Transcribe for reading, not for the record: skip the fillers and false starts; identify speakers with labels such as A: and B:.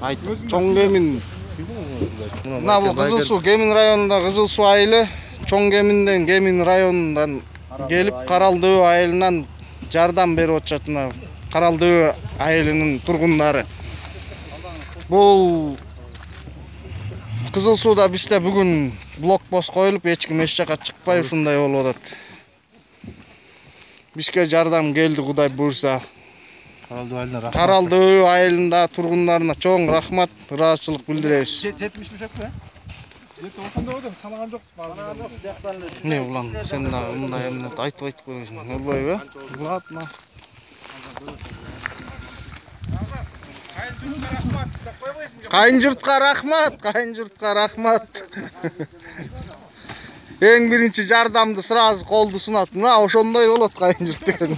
A: Айт, Чоң Кемин. Мына бул Кызыл Суу Кемин районунда Кызыл Суу айылы, Чоң Кеминден Кемин районундан келип Каралдөө айылынан жардам берип атышат мына Каралдөө айылынын тургундары. Бул Кызыл Сууда бизде бүгүн блокпост коюлуп, эч ким эч жака чыкпай ушундай болуп атат. Бизге жардам келди, Кудай буйрса. Каралдөө айылында тургундарына чоң рахмат, ыраазычылык билдиребиз.
B: 70 бе? 90 да одым, санаган жоксуз. Санаган жоксуз.
A: Не улан, сен да мындай айтып койсуң. Болбойбу? Ладно. Кайын журтка рахмат. Эң биринчи жардамды сразу колду сунат. Мына ошондой болот кайын журт деген.